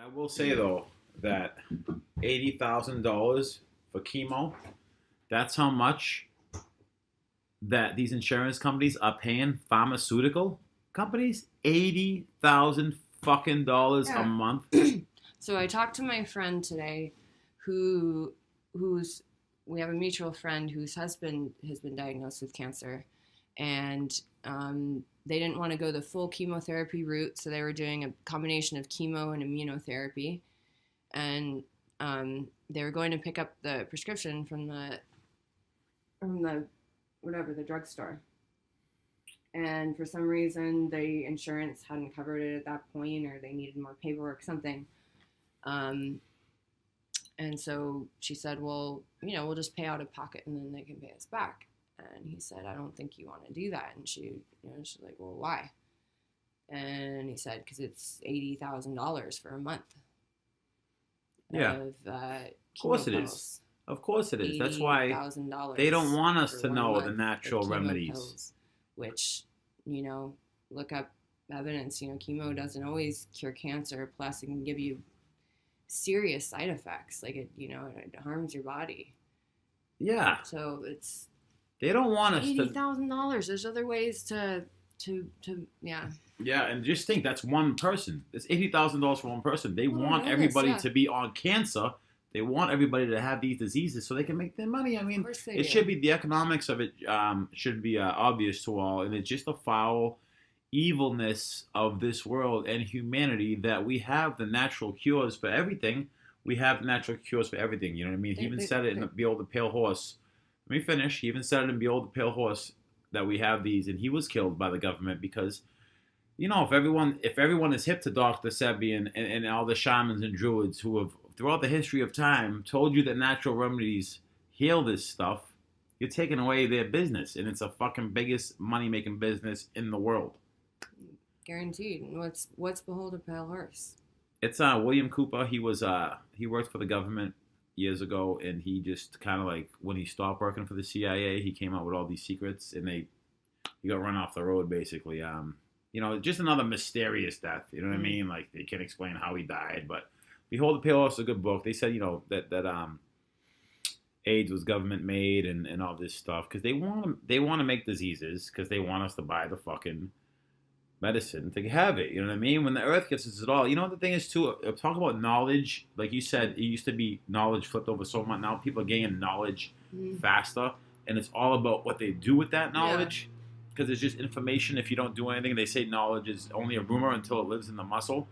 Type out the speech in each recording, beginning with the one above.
I will say though that $80,000 for chemo, that's how much that these insurance companies are paying pharmaceutical companies. 80,000 fucking dollars a Yeah. month. So I talked to my friend today, who's we have a mutual friend whose husband has been diagnosed with cancer, and they didn't want to go the full chemotherapy route, so they were doing a combination of chemo and immunotherapy, and they were going to pick up the prescription from the whatever the drugstore, and for some reason the insurance hadn't covered it at that point, or they needed more paperwork, something. Um, and so she said, well, we'll just pay out of pocket and then they can pay us back. And he said, I don't think you want to do that. And she's like, well, why? And he said, because it's $80,000 for a month. Yeah. Of Of course it pills. is. Of course it is. That's why $80,000 they don't want us for to 1 know month the of natural chemo remedies. pills, which, look up evidence. Chemo doesn't always cure cancer. Plus, it can give you serious side effects. Like it harms your body. Yeah. So it's They don't want us to. $80,000. There's other ways to yeah. Yeah, and just think that's one person. It's $80,000 for one person. They want everybody to be on cancer. They want everybody to have these diseases so they can make their money. I mean, it should be the economics of it should be obvious to all, and it's just the foul evilness of this world and humanity that we have the natural cures for everything. We have natural cures for everything. You know what I mean? He even said it in Behold the Pale Horse. Let me finish. He even said it in Behold the Pale Horse that we have these, and he was killed by the government because, if everyone is hip to Dr. Sebi and all the shamans and druids who have throughout the history of time told you that natural remedies heal this stuff, you're taking away their business, and it's the fucking biggest money-making business in the world. Guaranteed. What's Behold a Pale Horse? It's William Cooper. He worked for the government years ago, and he just kind of like when he stopped working for the CIA, he came out with all these secrets, and he got run off the road basically. Just another mysterious death. You know what I mean? Like they can't explain how he died, but Behold the Pale Horse is a good book. They said that AIDS was government made and all this stuff because they want to make diseases because they want us to buy the fucking medicine to have it. You know what I mean? When the earth gets us at all, what the thing is too. Talk about knowledge. Like you said, it used to be knowledge flipped over so much. Now people are gaining knowledge faster, and it's all about what they do with that knowledge. Because it's just information. If you don't do anything, they say knowledge is only a rumor until it lives in the muscle.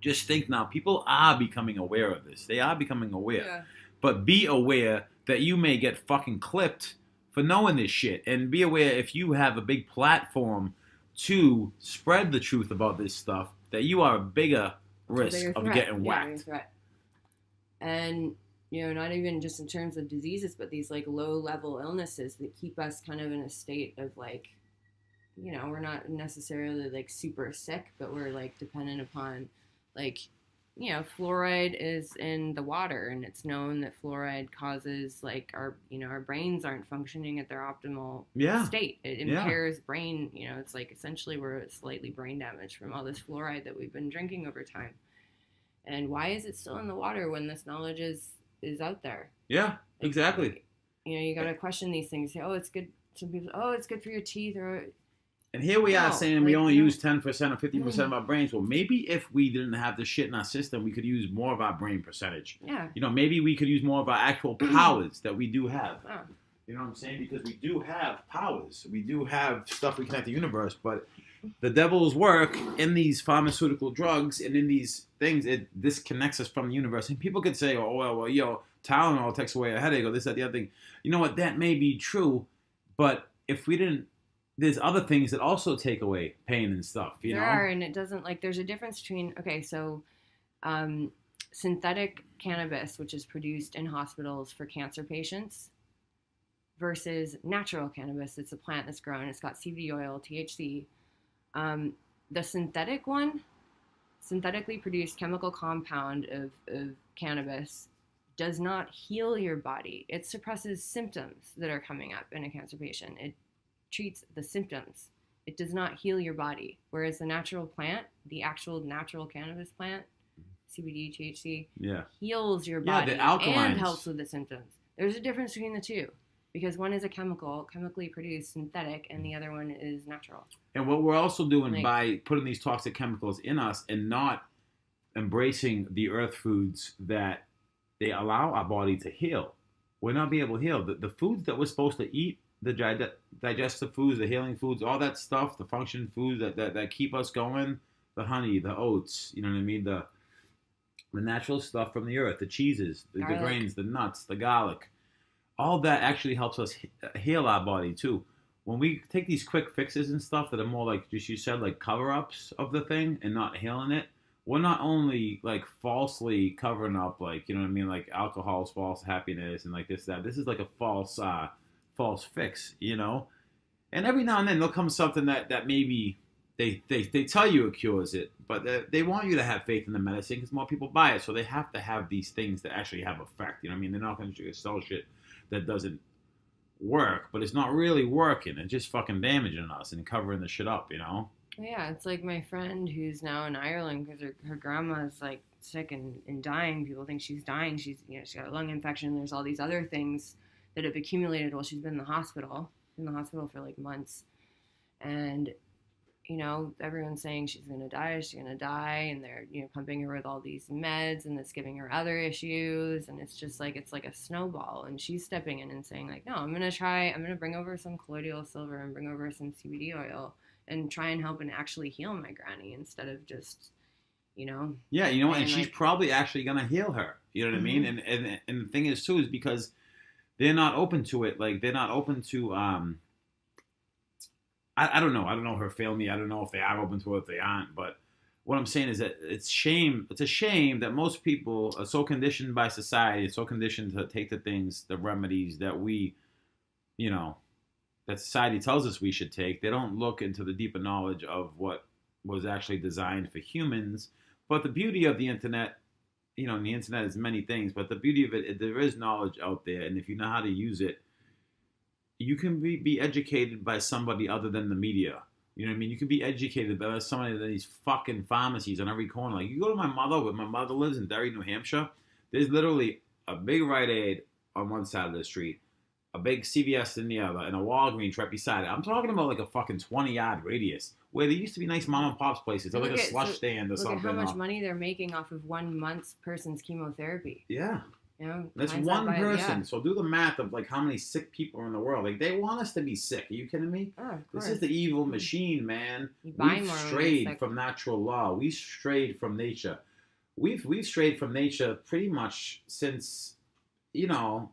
Just think now, people are becoming aware of this. They are becoming aware. Yeah. But be aware that you may get fucking clipped for knowing this shit. And be aware if you have a big platform to spread the truth about this stuff, that you are a bigger risk of getting whacked. And, not even just in terms of diseases, but these like low-level illnesses that keep us kind of in a state of like, we're not necessarily like super sick, but we're like dependent upon like, fluoride is in the water, and it's known that fluoride causes like our brains aren't functioning at their optimal state. It impairs brain, it's like essentially we're slightly brain damaged from all this fluoride that we've been drinking over time. And why is it still in the water when this knowledge is out there? Yeah, exactly. You got to question these things. Say, oh, it's good. Some people, oh, it's good for your teeth, or. And here we are saying we only use 10% or 50% of our brains. Well, maybe if we didn't have this shit in our system, we could use more of our brain percentage. Yeah. Maybe we could use more of our actual powers that we do have. Oh. You know what I'm saying? Because we do have powers. We do have stuff we connect the universe. But the devil's work in these pharmaceutical drugs and in these things, it disconnects us from the universe. And people could say, oh, well, Tylenol takes away a headache or this, that, the other thing. You know what? That may be true. But if we didn't, there's other things that also take away pain and stuff, There are, and it doesn't, like, there's a difference between, synthetic cannabis, which is produced in hospitals for cancer patients, versus natural cannabis. It's a plant that's grown. It's got CBD oil, THC. The synthetic one, synthetically produced chemical compound of cannabis, does not heal your body. It suppresses symptoms that are coming up in a cancer patient. It treats the symptoms. It does not heal your body. Whereas the natural plant, the actual natural cannabis plant, CBD, THC, Yeah. heals your Yeah, body the alkalines. and helps with the symptoms. There's a difference between the two because one is a chemically produced synthetic, and the other one is natural. And what we're also doing Like- by putting these toxic chemicals in us and not embracing the earth foods that they allow our body to heal, we're not being able to heal. The foods that we're supposed to eat, the digestive foods, the healing foods, all that stuff, the function foods that keep us going, the honey, the oats, you know what I mean, the natural stuff from the earth, the cheeses, the grains, the nuts, the garlic, all that actually helps us heal our body too. When we take these quick fixes and stuff that are more like, just you said, like cover-ups of the thing and not healing it, we're not only like falsely covering up, like, you know what I mean, like alcohol's false happiness and like this, that. This is like a false fix, you know? And every now and then there'll come something that maybe they tell you it cures it, but they want you to have faith in the medicine because more people buy it. So they have to have these things that actually have effect. You know what I mean? They're not going to sell shit that doesn't work, but it's not really working. It's just fucking damaging us and covering the shit up, you know? Yeah, it's like my friend who's now in Ireland because her grandma's like sick and dying. People think she's dying. She's got a lung infection. There's all these other things that have accumulated while she's been in the hospital. For like months, and everyone's saying she's gonna die, and they're pumping her with all these meds, and it's giving her other issues, and it's just like it's like a snowball. And she's stepping in and saying like, no, I'm gonna bring over some colloidal silver and bring over some CBD oil and try and help and actually heal my granny instead of just, Yeah, and she's probably actually going to heal her. You know what I mean? Mm-hmm. And the thing is, too, is because they're not open to it. Like, they're not open to, I don't know. I don't know her family. I don't know if they are open to it, if they aren't. But what I'm saying is that it's a shame that most people are so conditioned by society, so conditioned to take the remedies that we, that society tells us we should take. They don't look into the deeper knowledge of what was actually designed for humans. But the beauty of the internet, and the internet is many things, but the beauty of it, there is knowledge out there. And if you know how to use it, you can be educated by somebody other than the media. You know what I mean? You can be educated by somebody at these fucking pharmacies on every corner. Like, you go to my mother, where my mother lives in Derry, New Hampshire, there's literally a big Rite Aid on one side of the street, a big CVS in the other, and a Walgreens right beside it. I'm talking about like a fucking 20-yard radius where there used to be nice mom and pop's places, or like a slush stand or something. Look at how much money they're making off of 1 month's person's chemotherapy. Yeah. That's one person. Yeah. So do the math of like how many sick people are in the world. Like, they want us to be sick. Are you kidding me? Oh, of course. This is the evil machine, man. We've strayed from natural law. We strayed from nature. We've strayed from nature pretty much since,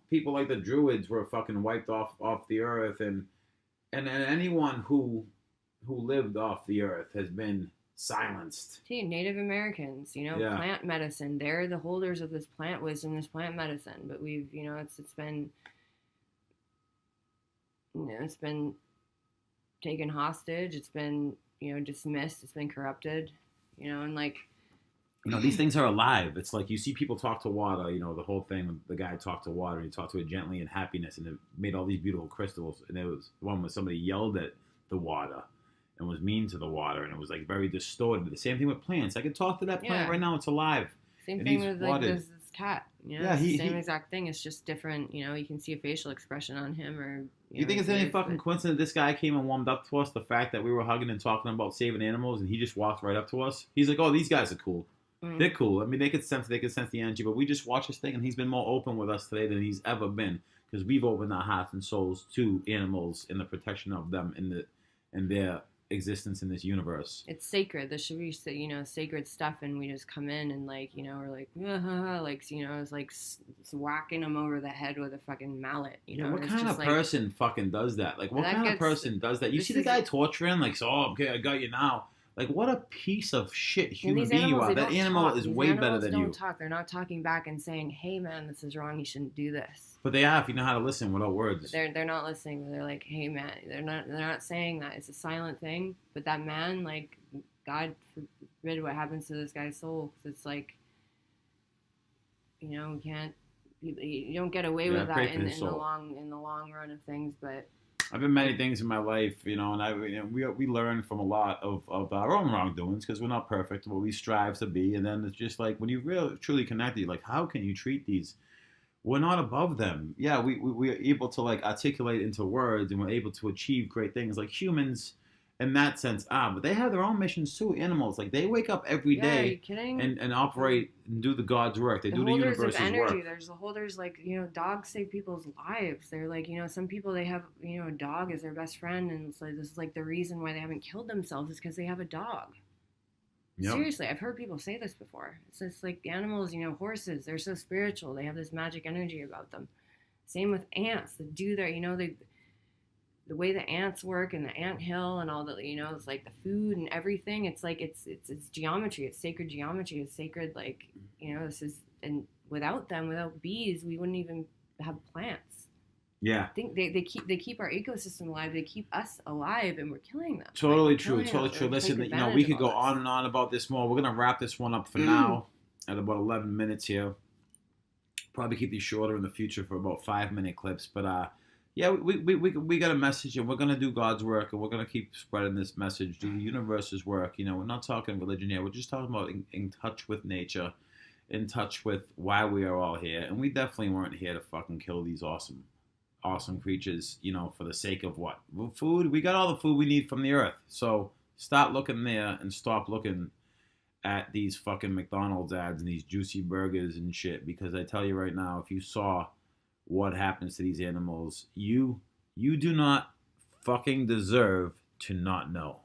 people like the Druids were fucking wiped off the earth, and anyone who lived off the earth has been silenced. See, Native Americans, plant medicine. They're the holders of this plant wisdom, this plant medicine. But we've, it's been taken hostage. It's been, dismissed. It's been corrupted. And like. These things are alive. It's like you see people talk to water, the whole thing, the guy talked to water, and he talked to it gently in happiness, and it made all these beautiful crystals. And there was one where somebody yelled at the water and was mean to the water, and it was like very distorted. The same thing with plants. I could talk to that plant right now. It's alive. Same thing with like this cat. Same exact thing. It's just different. You can see a facial expression on him, or you think it's any fucking coincidence this guy came and warmed up to us? The fact that we were hugging and talking about saving animals, and he just walked right up to us. He's like, "Oh, these guys are cool. They're cool. I mean, they could sense the energy." But we just watched this thing, and he's been more open with us today than he's ever been, because we've opened our hearts and souls to animals and the protection of them and their existence in this universe. It's sacred. There should be, sacred stuff, and we just come in and like, we're like, it's like whacking them over the head with a fucking mallet. What kind of person fucking does that? Like, what kind of person does that? You see the guy torturing, like, so, okay, I got you now. Like, what a piece of shit human being you are. That animal is way better than you. They don't talk. They're not talking back and saying, hey, man, this is wrong. You shouldn't do this. But they are, if you know how to listen without words. They're not listening. They're like, hey, man. They're not saying that. It's a silent thing. But that man, like, God forbid what happens to this guy's soul. Because it's like, you don't get away with that in the long run of things. But I've been many things in my life, and we learn from a lot of our own wrongdoings because we're not perfect, but we strive to be. And then it's just like when you really truly connect, you're like, how can you treat these? We're not above them. Yeah, we are able to like articulate into words, and we're able to achieve great things like humans in that sense. But they have their own missions too. Animals, like they wake up every Yeah, are you day kidding? and operate and do the God's work. They The do the holders of universe's energy. work. There's the holders, like, dogs save people's lives. They're like, some people, they have, a dog as their best friend, and it's like, this is like the reason why they haven't killed themselves is because they have a dog. Yep. Seriously, I've heard people say this before. It's just like animals, horses, they're so spiritual. They have this magic energy about them. Same with ants that do their, the way the ants work and the ant hill and all the, it's like the food and everything. It's like, it's geometry. It's sacred geometry. It's sacred, like, this is, and without them, without bees, we wouldn't even have plants. Yeah. I think they keep our ecosystem alive. They keep us alive, and we're killing them. Totally like, true. Totally true. Listen, we could go on and on about this more. We're gonna wrap this one up for now at about 11 minutes here. Probably keep these shorter in the future for about 5-minute clips. But yeah, we got a message, and we're gonna do God's work, and we're gonna keep spreading this message, do the universe's work. We're not talking religion here. We're just talking about in touch with nature, in touch with why we are all here, and we definitely weren't here to fucking kill these awesome creatures, for the sake of what? Well, food. We got all the food we need from the earth. So stop looking there and stop looking at these fucking McDonald's ads and these juicy burgers and shit. Because I tell you right now, if you saw what happens to these animals, you do not fucking deserve to not know.